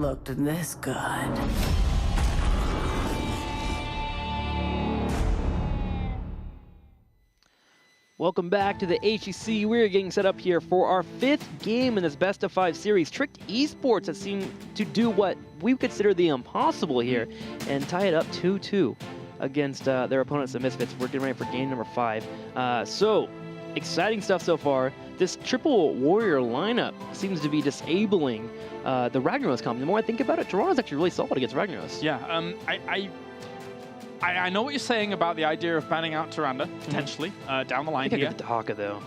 looked this good. Welcome back to the HGC. We're getting set up here for our 5th game in this best of 5 series. Tricked Esports has seemed to do what we consider the impossible here and tie it up 2-2 against their opponents, the Misfits. We're getting ready for game number 5. So, exciting stuff so far. This triple warrior lineup seems to be disabling the Ragnaros comp. The more I think about it, Toronto's actually really solid against Ragnaros. Yeah, I know what you're saying about the idea of banning out Tyrande, potentially, down the line I think here. I get Dahaka, though.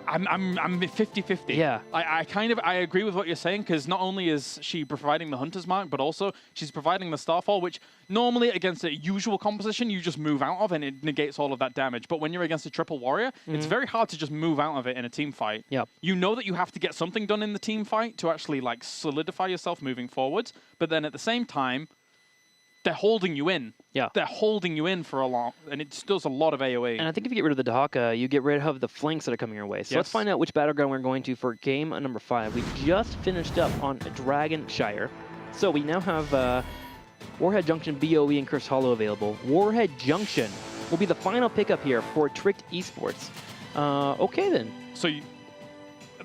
I'm 50-50. Yeah. I agree with what you're saying, because not only is she providing the Hunter's Mark, but also she's providing the Starfall, which normally against a usual composition, you just move out of and it negates all of that damage. But when you're against a triple warrior, it's very hard to just move out of it in a team fight. Yep. You know that you have to get something done in the team fight to actually like solidify yourself moving forwards, but then at the same time, they're holding you in. Yeah. They're holding you in for a long, and it does a lot of AoE. And I think if you get rid of the Dahaka, you get rid of the flanks that are coming your way. So let's find out which battleground we're going to for game number 5. We just finished up on Dragonshire. So we now have Warhead Junction, BOE, and Curse Hollow available. Warhead Junction will be the final pickup here for Tricked Esports. Okay then. So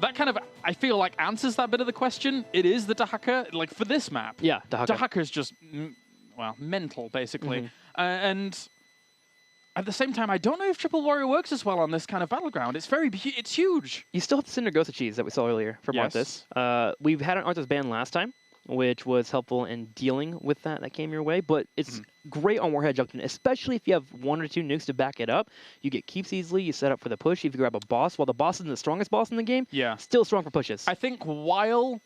that kind of, I feel like, answers that bit of the question. It is the Dahaka, like for this map. Yeah, Dahaka. Dahaka is just, well, mental, basically. And at the same time, I don't know if Triple Warrior works as well on this kind of battleground. It's it's huge. You still have the Cinder Ghost Cheese that we saw earlier from Arthas. We've had an Arthas ban last time, which was helpful in dealing with that came your way, but it's great on Warhead Junction, especially if you have 1 or 2 nukes to back it up. You get keeps easily, you set up for the push, if you grab a boss, while the boss isn't the strongest boss in the game, still strong for pushes. I think while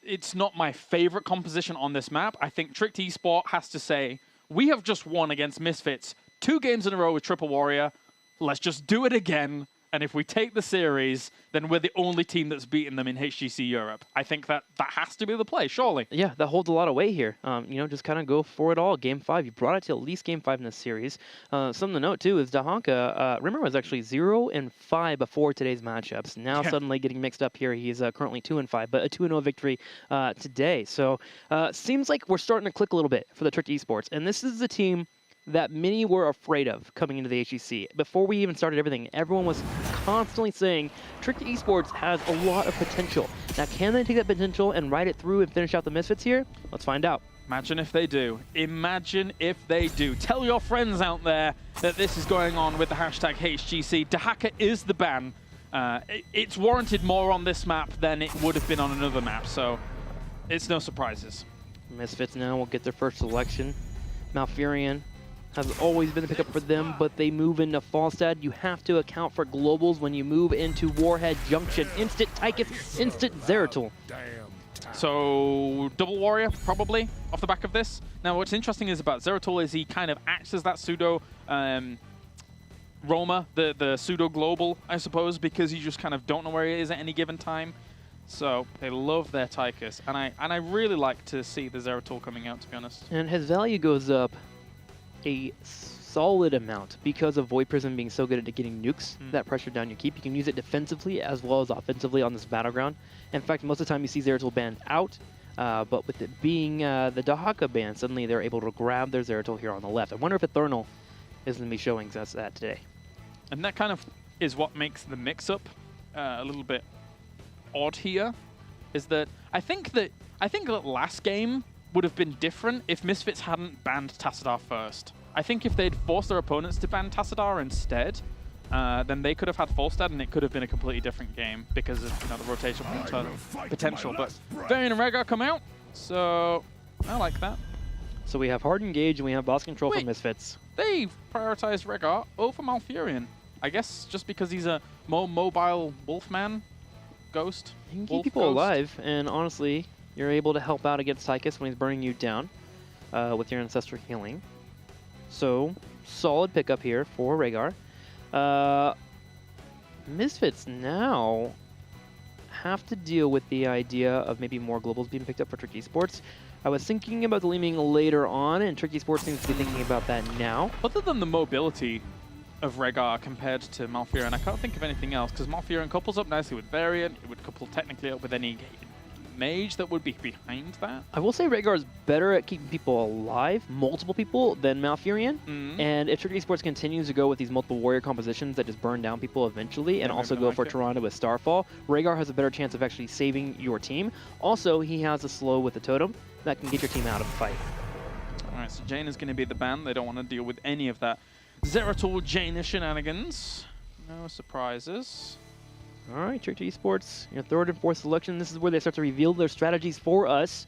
it's not my favorite composition on this map, I think Tricked Esport has to say, we have just won against Misfits 2 games in a row with Triple Warrior. Let's just do it again. And if we take the series, then we're the only team that's beaten them in HGC Europe. I think that has to be the play, surely. Yeah, that holds a lot of weight here. You know, just kind of go for it all. Game 5, you brought it to at least Game 5 in this series. Something to note, too, is Dahaka, remember, was actually 0-5 before today's matchups. Now suddenly getting mixed up here. He's currently 2-5, but a 2-0 victory today. So seems like we're starting to click a little bit for the Tricked Esports. And this is the team that many were afraid of coming into the HGC. Before we even started everything, everyone was constantly saying Tricked Esports has a lot of potential. Now, can they take that potential and ride it through and finish out the Misfits here? Let's find out. Imagine if they do. Imagine if they do. Tell your friends out there that this is going on with the hashtag HGC. Dahaka is the ban. It's warranted more on this map than it would have been on another map, so it's no surprises. Misfits now will get their first selection. Malfurion has always been a pickup for them, but they move into Falstad. You have to account for globals when you move into Warhead Junction. Instant Tychus, instant Zeratul. So, double warrior, probably, off the back of this. Now, what's interesting is about Zeratul is he kind of acts as that pseudo Roma, the pseudo global, I suppose, because you just kind of don't know where he is at any given time. So, they love their Tychus, and I really like to see the Zeratul coming out, to be honest. And his value goes up a solid amount because of Void Prism being so good at getting nukes that pressure down your keep. You can use it defensively as well as offensively on this battleground. In fact, most of the time you see Zeratul banned out, but with it being the Dahaka ban, suddenly they're able to grab their Zeratul here on the left. I wonder if Ethernal is going to be showing us that today. And that kind of is what makes the mix-up a little bit odd here, is that I think that last game would have been different if Misfits hadn't banned Tassadar first. I think if they'd forced their opponents to ban Tassadar instead, then they could have had Falstad and it could have been a completely different game because of the rotational potential. But Varian and Rhaegar come out, so I like that. So we have hard engage and we have boss control for Misfits. They prioritized Rhaegar over Malfurion. I guess just because he's a more mobile Wolfman ghost. He can keep people alive, and honestly, you're able to help out against Tychus when he's burning you down with your Ancestor Healing. So, solid pickup here for Rhaegar. Misfits now have to deal with the idea of maybe more globals being picked up for Tricked Esports. I was thinking about the leaming later on, and Tricked Esports seems to be thinking about that now. Other than the mobility of Rhaegar compared to Malfurion, I can't think of anything else, because Malfurion couples up nicely with Variant, it would couple technically up with any mage that would be behind that. I will say Rhaegar is better at keeping people alive, multiple people, than Malfurion. And if Tricky Esports continues to go with these multiple warrior compositions that just burn down people eventually, and also go for Toronto with Starfall, Rhaegar has a better chance of actually saving your team. Also, he has a slow with the totem that can get your team out of the fight. Alright, so Jaina is going to be the ban. They don't want to deal with any of that Zeratul Jaina shenanigans. No surprises. All right, Tricky Esports, your third and fourth selection. This is where they start to reveal their strategies for us.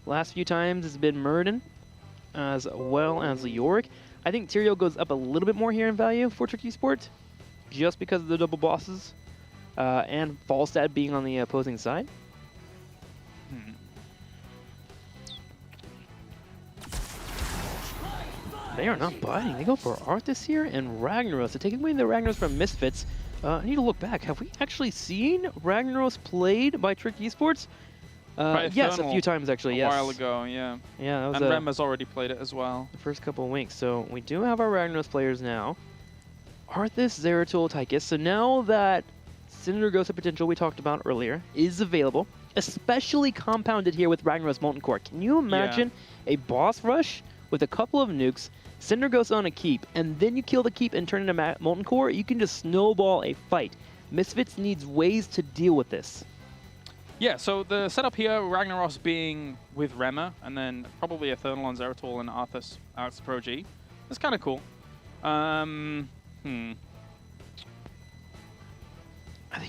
Last few times it's been Muradin as well as Yorick. I think Tyrael goes up a little bit more here in value for Tricky Esports, just because of the double bosses and Falstad being on the opposing side. They are not biting. They go for Arthas here and Ragnaros. So taking away the Ragnaros from Misfits. I need to look back. Have we actually seen Ragnaros played by Tricky Esports? Yes, a few times actually. Yes. A while ago, yeah. Yeah, that was and Rem has already played it as well. The first couple of weeks. So we do have our Ragnaros players now. Arthas, Zeratul, Tychus. So now that Cinder Ghost of Potential we talked about earlier is available, especially compounded here with Ragnaros Molten Core. Can you imagine a boss rush with a couple of nukes, Cinder Ghost on a keep, and then you kill the keep and turn into Molten Core? You can just snowball a fight. Misfits needs ways to deal with this. Yeah, so the setup here, Ragnaros being with Rema, and then probably Eternal on Zeratul and Arthas, Alex Pro G. That's kind of cool. I think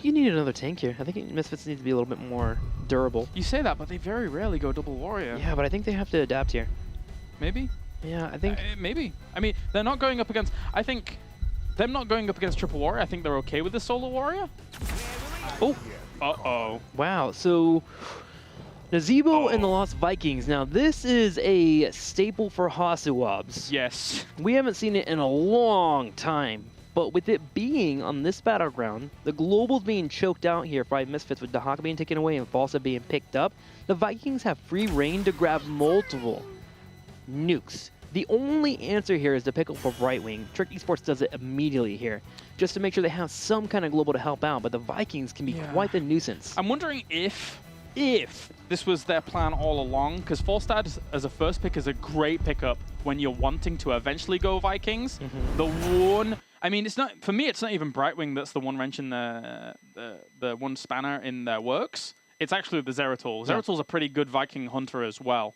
you need another tank here. I think Misfits need to be a little bit more durable. You say that, but they very rarely go double warrior. Yeah, but I think they have to adapt here. Maybe? Yeah, I think... maybe. I mean, they're not going up against... I think them not going up against triple warrior, I think they're okay with the solo warrior. Oh! Uh-oh. Wow, so... Nazebo and the Lost Vikings. Now, this is a staple for Hasuabs. Yes. We haven't seen it in a long time. But with it being on this battleground, the Global's being choked out here by Misfits with Dahaka being taken away and Falsa being picked up, the Vikings have free reign to grab multiple nukes. The only answer here is to pick up a right wing. Tricky Esports does it immediately here, just to make sure they have some kind of global to help out, but the Vikings can be quite the nuisance. I'm wondering if this was their plan all along, because Falstad as a first pick is a great pickup when you're wanting to eventually go Vikings. The one... I mean, it's not, for me, it's not even Brightwing that's the one wrench in the one spanner in their works. It's actually the Zeratul. Zeratul's a pretty good Viking hunter as well.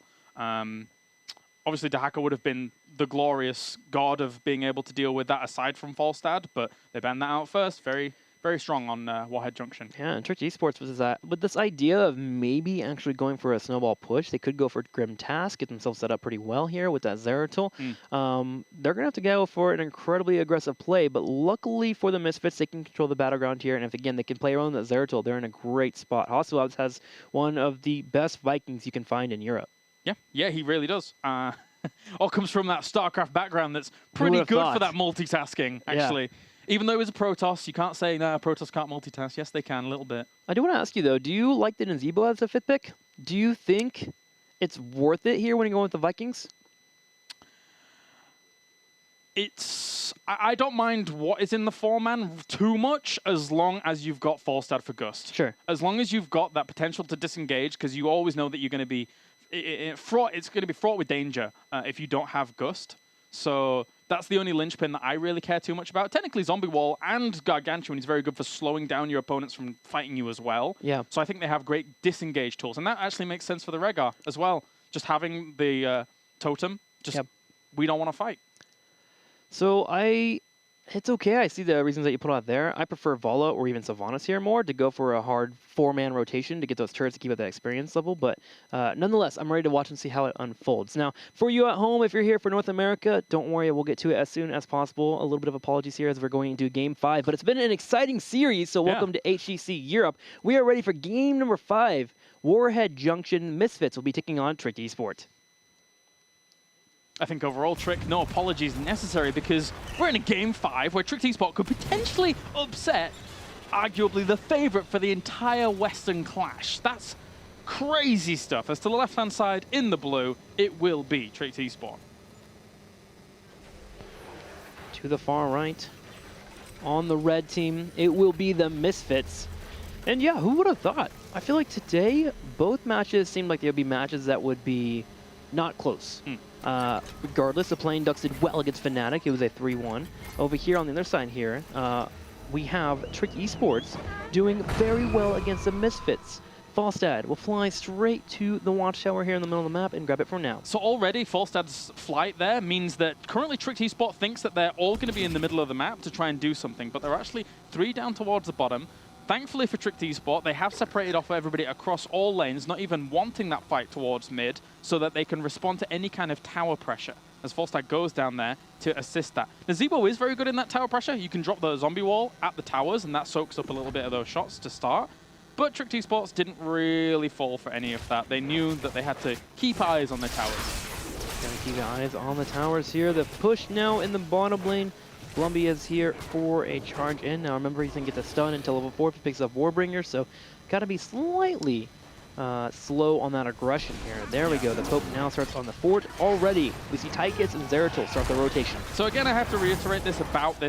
Obviously, Dahaka would have been the glorious god of being able to deal with that aside from Falstad, but they banned that out first. Very, very strong on Warhead Junction. Yeah, and Tricky Esports was that with this idea of maybe actually going for a snowball push. They could go for Grim Task, get themselves set up pretty well here with that Zeratul. They're going to have to go for an incredibly aggressive play, but luckily for the Misfits, they can control the battleground here, and if again they can play around that Zeratul, they're in a great spot. Hasuabs has one of the best Vikings you can find in Europe. Yeah, he really does. All comes from that StarCraft background that's pretty good for that multitasking, actually. Yeah. Even though it's a Protoss, you can't say, no, Protoss can't multitask. Yes, they can, a little bit. I do want to ask you, though, do you like the Nazebo as a fifth pick? Do you think it's worth it here when you're going with the Vikings? I don't mind what is in the four-man too much as long as you've got Falstad for Gust. Sure. As long as you've got that potential to disengage, because you always know that you're going to be it's going to be fraught with danger if you don't have Gust. So that's the only linchpin that I really care too much about. Technically, Zombie Wall and Gargantuan is very good for slowing down your opponents from fighting you as well. Yeah. So I think they have great disengage tools. And that actually makes sense for the Rhaegar as well. Just having the totem, we don't want to fight. So it's okay. I see the reasons that you put out there. I prefer Vala or even Sylvanas here more to go for a hard four-man rotation to get those turrets to keep up that experience level. But nonetheless, I'm ready to watch and see how it unfolds. Now, for you at home, if you're here for North America, don't worry. We'll get to it as soon as possible. A little bit of apologies here as we're going into Game 5. But it's been an exciting series, so welcome to HGC Europe. We are ready for Game number 5. Warhead Junction Misfits will be taking on Tricky Esports. I think overall, Trick, no apologies necessary because we're in a Game 5 where Trick T-Spot could potentially upset arguably the favorite for the entire Western Clash. That's crazy stuff. As to the left-hand side in the blue, it will be Trick T-Spot. To the far right, on the red team, it will be the Misfits. And yeah, who would have thought? I feel like today, both matches seemed like they would be matches that would be not close. Regardless, the Playing Ducks did well against Fnatic. It was a 3-1. Over here on the other side here, we have Trick Esports doing very well against the Misfits. Falstad will fly straight to the watchtower here in the middle of the map and grab it for now. So already Falstad's flight there means that currently Trick Esport thinks that they're all going to be in the middle of the map to try and do something, but they're actually 3 down towards the bottom. Thankfully for Trick Esport, they have separated off everybody across all lanes, not even wanting that fight towards mid, so that they can respond to any kind of tower pressure as Falstad goes down there to assist that. Nazeebo is very good in that tower pressure. You can drop the zombie wall at the towers, and that soaks up a little bit of those shots to start. But Trick Esports didn't really fall for any of that. They knew that they had to keep eyes on the towers. Gonna keep eyes on the towers here. The push now in the bottom lane. Blumby is here for a charge in. Now remember, he's gonna get the stun until level 4 if he picks up Warbringer, so gotta be slightly slow on that aggression here. There we go. The Pope now starts on the fort already. We see Tychus and Zeratul start the rotation. So again, I have to reiterate this about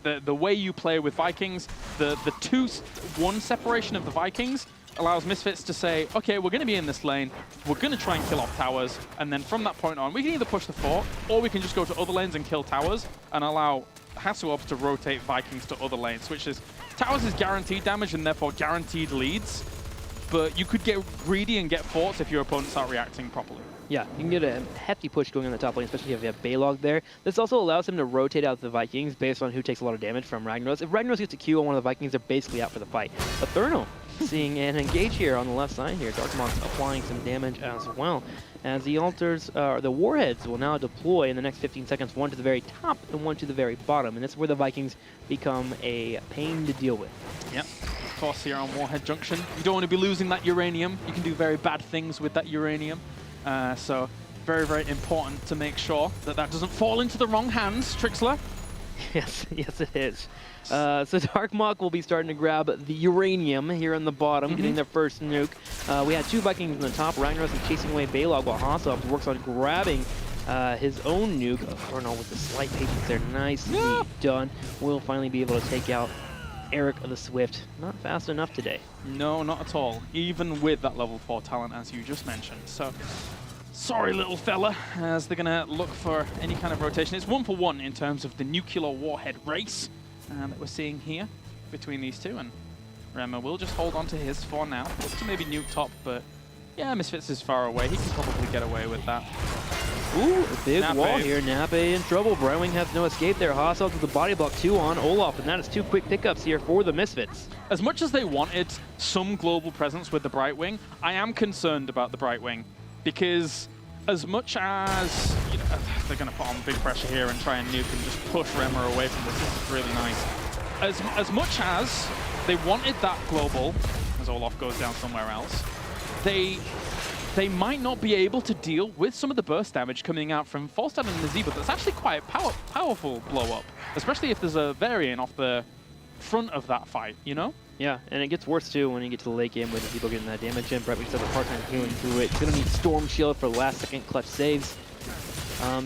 the way you play with Vikings. The 2-1 separation of the Vikings allows Misfits to say, okay, we're going to be in this lane, we're going to try and kill off towers, and then from that point on, we can either push the fort, or we can just go to other lanes and kill towers, and allow Hasselhoff to rotate Vikings to other lanes, which is, towers is guaranteed damage and therefore guaranteed leads, but you could get greedy and get forts if your opponents aren't reacting properly. Yeah, you can get a hefty push going on the top lane, especially if you have Baylog there. This also allows him to rotate out the Vikings based on who takes a lot of damage from Ragnaros. If Ragnaros gets a Q on one of the Vikings, they're basically out for the fight. Eternal seeing an engage here on the left side here. Darkmonk's applying some damage as well. As the altars, the warheads will now deploy in the next 15 seconds, one to the very top and one to the very bottom. And this is where the Vikings become a pain to deal with. Yep. Of course, here on Warhead Junction, you don't want to be losing that uranium. You can do very bad things with that uranium. So very, very important to make sure that that doesn't fall into the wrong hands, Trixler. Yes, yes it is. So Darkmock will be starting to grab the uranium here on the bottom, getting their first nuke. We had 2 Vikings in the top. Ragnaros is chasing away Baylog while Hasselhoff works on grabbing his own nuke. Eternal with the slight patience there. Nicely done. We'll finally be able to take out Eric of the Swift. Not fast enough today. No, not at all. Even with that level 4 talent, as you just mentioned. So, sorry, little fella, as they're going to look for any kind of rotation. It's 1-for-1 in terms of the nuclear warhead race that we're seeing here between these two. And Rema will just hold on to his for now. Look to maybe nuke top, but yeah, Misfits is far away. He can probably get away with that. Ooh, a big Nape. wall here. Nape in trouble. Brightwing has no escape there. Hasselhoff with the body block 2 on Olaf, and that is 2 quick pickups here for the Misfits. As much as they wanted some global presence with the Brightwing, I am concerned about the Brightwing, because as much as, you know, they're going to put on big pressure here and try and nuke and just push Rema away from this. This is really nice. As much as they wanted that global, as Olaf goes down somewhere else, they might not be able to deal with some of the burst damage coming out from Falstad and Nazeebo. That's actually quite a powerful blow-up, especially if there's a variant off the front of that fight, you know? Yeah, and it gets worse too when you get to the late game with Nazeebo getting that damage in. Brightwing does a part-time healing through it. He's going to need Storm Shield for last-second clutch saves.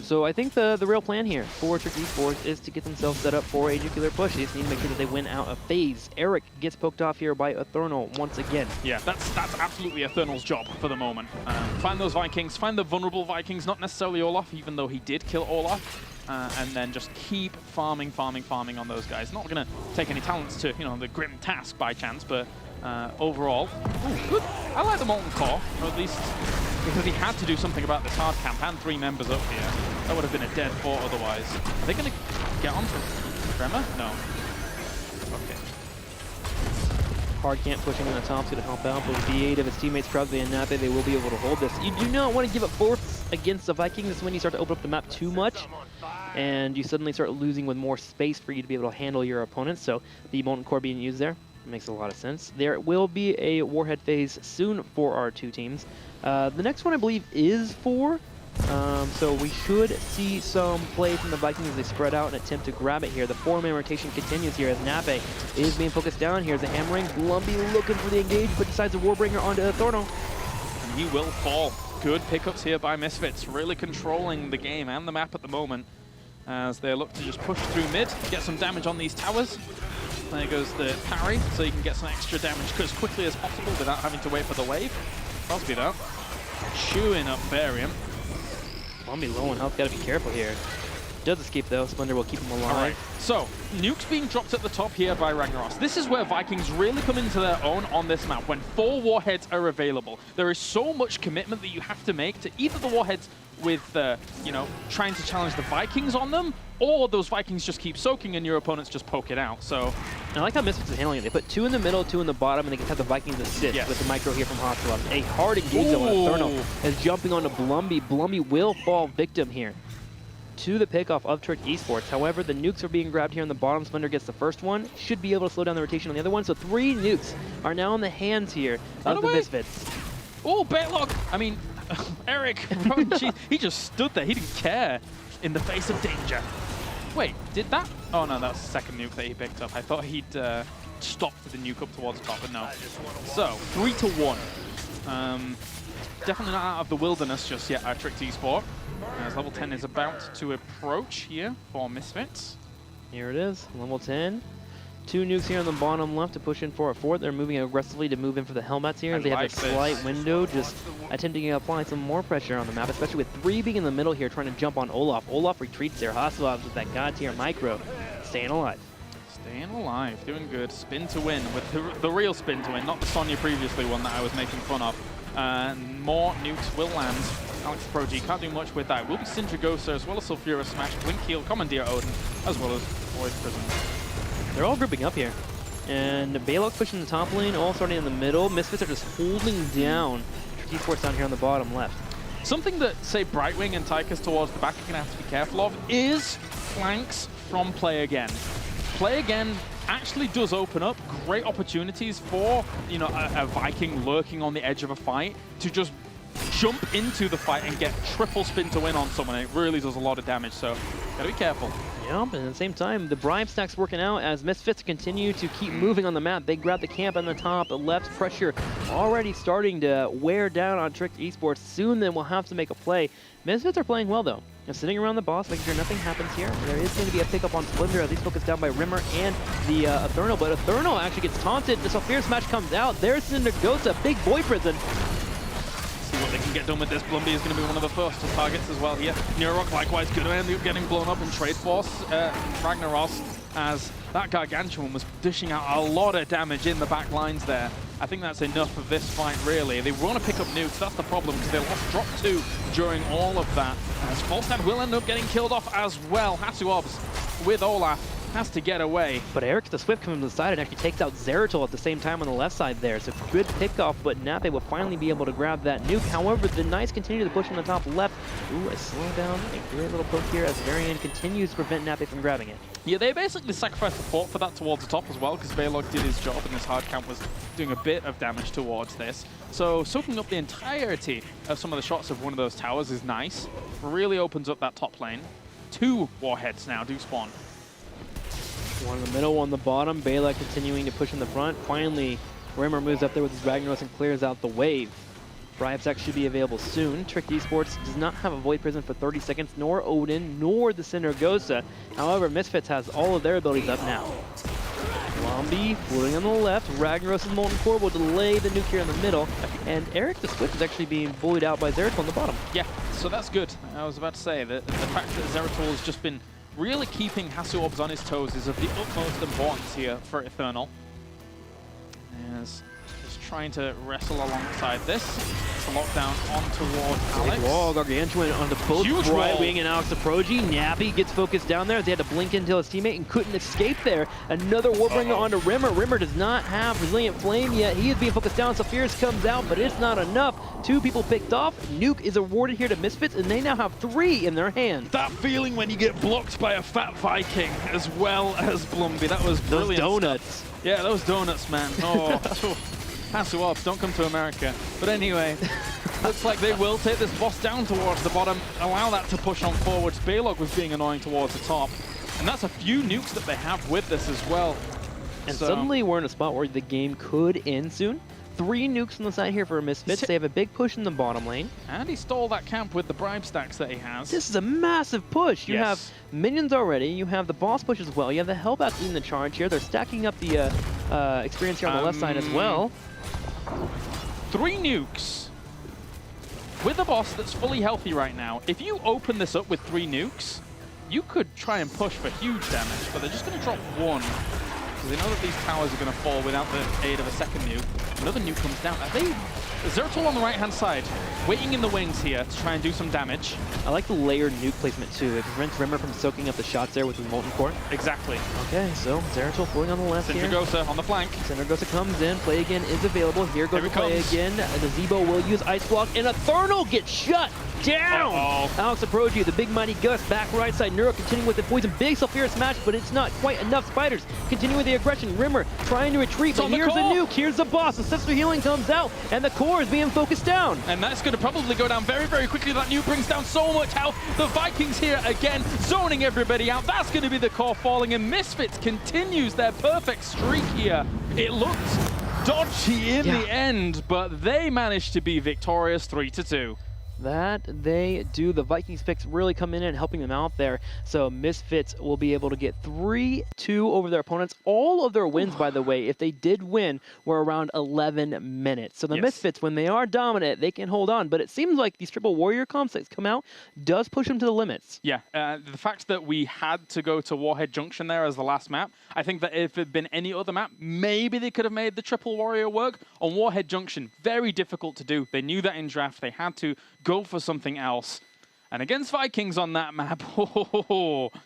So I think the real plan here for Trick Esports is to get themselves set up for a nuclear push. They just need to make sure that they win out of phase. Eric gets poked off here by Eternal once again. Yeah, that's absolutely Eternal's job for the moment. Find those Vikings, find the vulnerable Vikings, not necessarily Olaf, even though he did kill Olaf. And then just keep farming on those guys. Not going to take any talents to, you know, the Grim Task by chance, but overall, good. I like the Molten Core, or at least because he had to do something about this hard camp and 3 members up here. That would have been a dead fort otherwise. Are they going to get on to Tremor? No. Okay. Hard camp pushing on the top is going to help out, but with the aid of his teammates Crosby and Nape, they will be able to hold this. You do not want to give up forts against the Vikings. This is when you start to open up the map too much, and you suddenly start losing with more space for you to be able to handle your opponents. So the Molten Core being used there makes a lot of sense. There will be a Warhead phase soon for our 2 teams. The next one, I believe, is 4. So we should see some play from the Vikings as they spread out and attempt to grab it here. The 4-man rotation continues here as Nape is being focused down. Here's the hammering. Blumby looking for the engage, but decides to Warbringer onto Thorno. And he will fall. Good pickups here by Misfits, really controlling the game and the map at the moment as they look to just push through mid, get some damage on these towers. There goes the parry, so you can get some extra damage as quickly as possible without having to wait for the wave. Crosby though, chewing up Variant. Blumby low on health, gotta be careful here. Does escape though, Splendor will keep him alive. All right. So, nukes being dropped at the top here by Ragnaros. This is where Vikings really come into their own on this map, when 4 warheads are available. There is so much commitment that you have to make to either the warheads with, you know, trying to challenge the Vikings on them, or those Vikings just keep soaking and your opponents just poke it out. So, I like how Misfits is handling it. They put 2 in the middle, 2 in the bottom, and they can have the Vikings assist with the micro here from Hostile. A hard engage on Eternal is jumping onto Blumby. Blumby will fall victim here to the pickoff of Trick Esports. However, the nukes are being grabbed here on the bottom. Splendor gets the first one. Should be able to slow down the rotation on the other one. So 3 nukes are now in the hands here of the Misfits. Oh, Baylog! I mean, Eric, he just stood there. He didn't care in the face of danger. Wait, did that? Oh no, that was the second nuke that he picked up. I thought he'd stopped the nuke up towards the top, but no. So, 3-1. Definitely not out of the wilderness just yet, Trick Esport. As level 10 is about to approach here for Misfits. Here it is, level 10. 2 nukes here on the bottom left to push in for a 4th. They're moving aggressively to move in for the helmets here. They have a slight window, just attempting to apply some more pressure on the map, especially with 3 being in the middle here, trying to jump on Olaf. Olaf retreats there. Hasselhoff with that god tier micro, staying alive. Staying alive, doing good. Spin to win with the real spin to win, not the Sonya previously one that I was making fun of. More nukes will land. Alex Pro G can't do much with that. Will be Sindragosa as well as Sulfura Smash, Blink Heal, Commandeer Odin, as well as Void Prison. They're all grouping up here. And Baylok pushing the top lane, all starting in the middle. Misfits are just holding down T-Sports down here on the bottom left. Something that, say, Brightwing and Tychus towards the back are going to have to be careful of is flanks from Play Again. Play Again actually does open up great opportunities for, you know, a Viking lurking on the edge of a fight to just jump into the fight and get triple spin to win on someone. It really does a lot of damage, so gotta be careful. Yep, and at the same time, the bribe stack's working out as Misfits continue to keep moving on the map. They grab the camp on the top, the left pressure already starting to wear down on Trick Esports. Soon then we'll have to make a play. Misfits are playing well though. Now, sitting around the boss, making sure nothing happens here. There is going to be a pickup on Splendor, at least focused down by Rimmer and the Eternal, but Eternal actually gets taunted. The Sulfura Smash comes out. There's Sindragosa, big boy prison. See what they can get done with this. Blumby is going to be one of the first targets as well here. Neurok likewise going to end up getting blown up in Trade Force. Ragnaros, as that Gargantuan was dishing out a lot of damage in the back lines there. I think that's enough of this fight, really. They want to pick up nukes, that's the problem, because they lost drop 2 during all of that. As Falstad will end up getting killed off as well. Hasuobs with Olaf has to get away. But Eric the Swift comes to the side and actually takes out Zeratul at the same time on the left side there. So good pickoff, but Nape will finally be able to grab that nuke. However, the Knights continue to push on the top left. Ooh, a slowdown, a great little poke here as Varian continues to prevent Nape from grabbing it. Yeah, they basically sacrificed support for that towards the top as well, because Baylog did his job and this hard camp was doing a bit of damage towards this. So soaking up the entirety of some of the shots of one of those towers is nice. Really opens up that top lane. 2 warheads now do spawn. One in the middle, one on the bottom. Baylok continuing to push in the front. Finally, Rimmer moves up there with his Ragnaros and clears out the wave. Bribe Stack should be available soon. Trick Esports does not have a Void Prison for 30 seconds, nor Odin, nor the Sindragosa. However, Misfits has all of their abilities up now. Blumby floating on the left. Ragnaros' Molten Core will delay the nuke here in the middle. And Eric the Swift is actually being bullied out by Zeratul on the bottom. Yeah, so that's good. I was about to say that the fact that Zeratul has just been really keeping Hasuobs on his toes is of the utmost importance here for Eternal. As just trying to wrestle alongside this. It's a lockdown on towards Alex. Big wall, Gargantuan onto both Brightwing and Alex Aproji. Nappy gets focused down there. They had to blink into his teammate and couldn't escape there. Another Warbringer onto Rimmer. Rimmer does not have Resilient Flame yet. He is being focused down. Saphir's comes out, but it's not enough. 2 people picked off. Nuke is awarded here to Misfits, and they now have 3 in their hands. That feeling when you get blocked by a fat Viking as well as Blumby. That was brilliant. Those donuts. Stuff. Yeah, those donuts, man. Oh, Hasuobs, don't come to America. But anyway, looks like they will take this boss down towards the bottom, allow that to push on forwards. Baylog was being annoying towards the top. And that's a few nukes that they have with this as well. And suddenly we're in a spot where the game could end soon. 3 nukes on the side here for Misfits. They have a big push in the bottom lane. And he stole that camp with the bribe stacks that he has. This is a massive push. You have minions already. You have the boss push as well. You have the Hellbats leading the charge here. They're stacking up the experience here on the left side as well. 3 nukes. With a boss that's fully healthy right now, if you open this up with 3 nukes, you could try and push for huge damage, but they're just going to drop 1. Because they know that these towers are going to fall without the aid of a second nuke. Another nuke comes down. Are they... Zertul on the right-hand side, waiting in the wings here to try and do some damage. I like the layered nuke placement too. It prevents Rimmer from soaking up the shots there with his Molten Core. Exactly. Okay, so Zeratul falling on the left here. Syndragosa on the flank. Syndragosa comes in, play again is available. Here goes the play again. The Zebo will use Ice Block, and Eternal gets shut down! Alex Aproji, the big mighty Gus, back right side. Neuro continuing with the poison. Big Sulfurous smash, but it's not quite enough. Spiders continue with the aggression. Rimmer trying to retreat, but here's the nuke. Here's the boss. Ancestral Healing comes out, and the core is being focused down. And that's going to probably go down very, very quickly. That nuke brings down so much health. The Vikings here again, zoning everybody out. That's going to be the core falling, and Misfits continues their perfect streak here. It looked dodgy in the end, but they managed to be victorious 3-2. That they do. The Vikings picks really come in and helping them out there. So Misfits will be able to get 3-2 over their opponents. All of their wins, by the way, if they did win, were around 11 minutes. So the Misfits, when they are dominant, they can hold on. But it seems like these Triple Warrior comps that come out does push them to the limits. Yeah, the fact that we had to go to Warhead Junction there as the last map, I think that if it had been any other map, maybe they could have made the Triple Warrior work. On Warhead Junction, very difficult to do. They knew that in draft. They had to go for something else. And against Vikings on that map,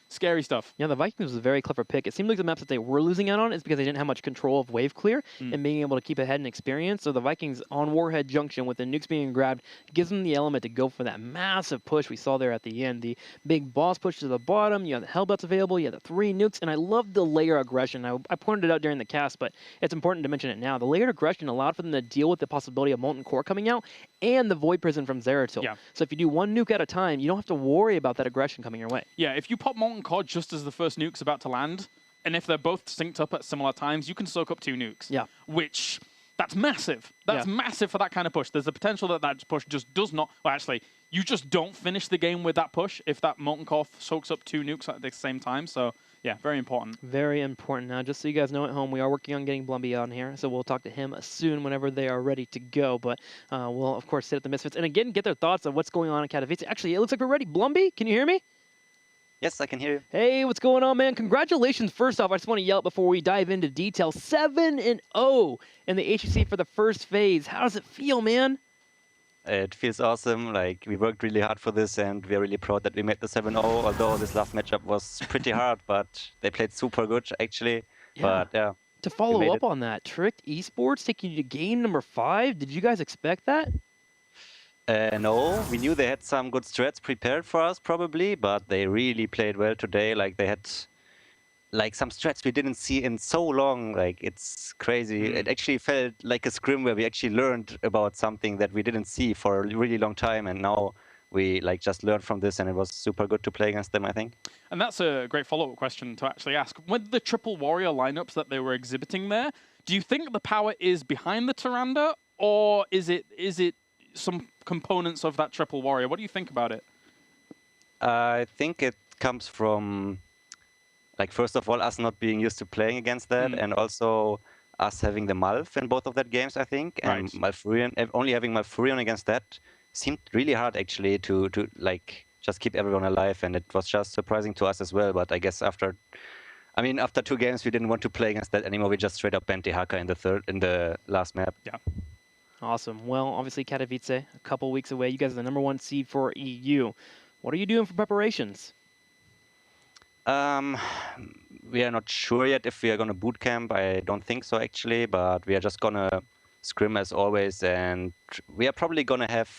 scary stuff. Yeah, the Vikings was a very clever pick. It seemed like the maps that they were losing out on is because they didn't have much control of wave clear and being able to keep ahead in experience. So the Vikings on Warhead Junction with the nukes being grabbed gives them the element to go for that massive push we saw there at the end. The big boss push to the bottom, you have the Hellbats available, you have the 3 nukes, and I love the layer aggression. I pointed it out during the cast, but it's important to mention it now. The layered aggression allowed for them to deal with the possibility of Molten Core coming out and the Void Prison from Zeratul. Yeah. So if you do 1 nuke at a time, you don't have to worry about that aggression coming your way. Yeah, if you pop Molten Core just as the first nuke's about to land, and if they're both synced up at similar times, you can soak up 2 nukes. Yeah. Which, that's massive. That's massive for that kind of push. There's the potential that that push just does not... Well, actually, you just don't finish the game with that push if that Molten Core soaks up 2 nukes at the same time. So, yeah, very important. Very important. Now, just so you guys know at home, we are working on getting Blumby on here, so we'll talk to him soon whenever they are ready to go. But we'll, of course, sit at the Misfits and, again, get their thoughts on what's going on in Katowice. Actually, it looks like we're ready. Blumby, can you hear me? Yes, I can hear you. Hey, what's going on, man? Congratulations. First off, I just want to yell out before we dive into detail. 7-0 in the HGC for the first phase. How does it feel, man? It feels awesome. Like, we worked really hard for this, and we're really proud that we made the 7-0, although this last matchup was pretty hard, but they played super good, actually. Yeah. But, yeah. To follow up on that, Tricked Esports taking you to game number 5. Did you guys expect that? No, we knew they had some good strats prepared for us, probably, but they really played well today. Like, they had like some strats we didn't see in so long. Like, it's crazy. It actually felt like a scrim where we actually learned about something that we didn't see for a really long time, and now we like just learned from this, and it was super good to play against them, I think. And that's a great follow-up question to actually ask. With the Triple Warrior lineups that they were exhibiting there, do you think the power is behind the Tyrande, or is it some components of that Triple Warrior? What do you think about it? I think it comes from, like, first of all, us not being used to playing against that, and also us having the Malf in both of that games, I think. And Malfurion, only having Malfurion against that seemed really hard, actually, to like just keep everyone alive, and it was just surprising to us as well. But I guess after 2 games, we didn't want to play against that anymore. We just straight up banned Haka in the last map. Yeah. Awesome. Well, obviously Katowice, a couple weeks away. You guys are the #1 seed for EU. What are you doing for preparations? We are not sure yet if we are going to boot camp. I don't think so, actually, but we are just going to scrim as always, and we are probably going to have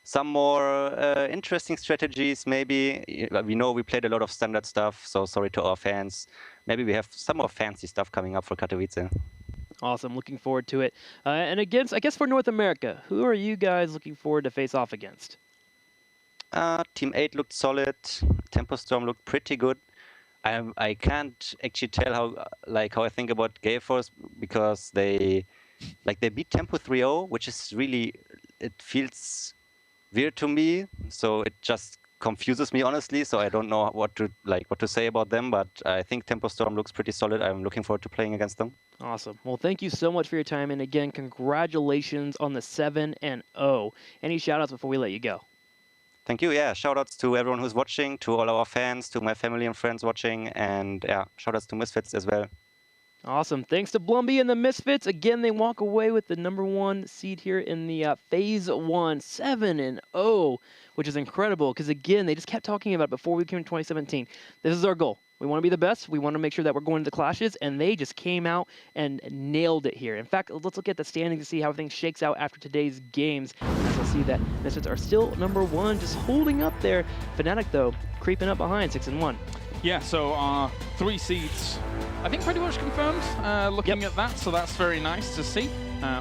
some more interesting strategies, maybe. We know we played a lot of standard stuff, so sorry to our fans. Maybe we have some more fancy stuff coming up for Katowice. Awesome. Looking forward to it. And against, I guess for North America, who are you guys looking forward to face off against? Team 8 looked solid. Tempo Storm looked pretty good. I can't actually tell how I think about Gale Force, because they like they beat Tempo 3-0, which is really, it feels weird to me. So it just confuses me, honestly. So I don't know what to say about them, but I think Tempo Storm looks pretty solid. I'm looking forward to playing against them. Awesome. Well, thank you so much for your time, and again, congratulations on the 7-0. Any shout-outs before we let you go? Thank you. Yeah, shout-outs to everyone who's watching, to all our fans, to my family and friends watching, and yeah, shout-outs to Misfits as well. Awesome. Thanks to Blumby and the Misfits. Again, they walk away with the #1 seed here in the Phase 1, 7-0, which is incredible because, again, they just kept talking about it before we came in 2017. This is our goal. We want to be the best. We want to make sure that we're going to the clashes, and they just came out and nailed it here. In fact, let's look at the standings to see how everything shakes out after today's games. As we'll see that Misfits are still #1, just holding up there. Fnatic, though, creeping up behind, 6-1. Yeah, so our 3 seeds, I think pretty much confirmed, looking at that, so that's very nice to see,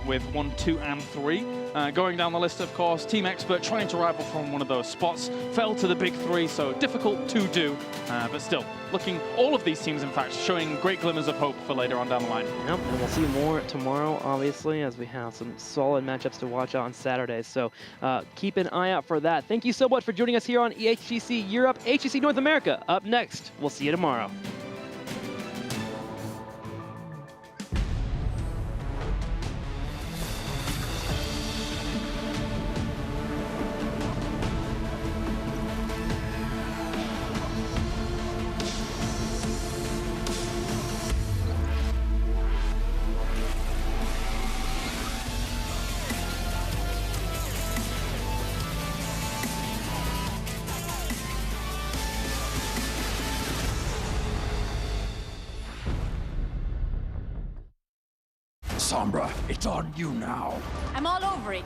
with 1, 2, and 3. Going down the list, of course, Team Expert trying to rival from one of those spots, fell to the big 3, so difficult to do, but still, looking, all of these teams, in fact, showing great glimmers of hope for later on down the line. Yep, and we'll see more tomorrow, obviously, as we have some solid matchups to watch on Saturday. So keep an eye out for that. Thank you so much for joining us here on HGC Europe, HGC North America. Up next, we'll see you tomorrow. Sombra, it's on you now. I'm all over it.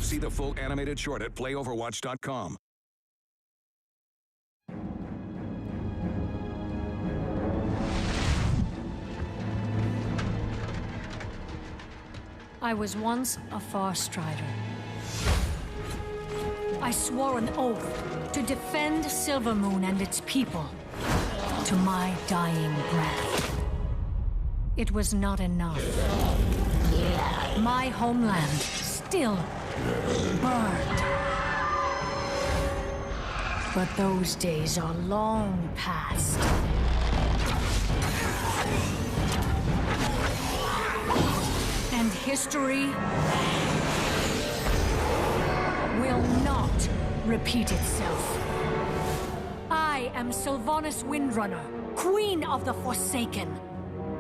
See the full animated short at playoverwatch.com. I was once a far strider. I swore an oath to defend Silvermoon and its people to my dying breath. It was not enough. My homeland still burned. But those days are long past. And history will not repeat itself. I am Sylvanas Windrunner, Queen of the Forsaken.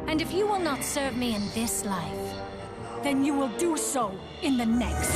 And if you will not serve me in this life, then you will do so in the next.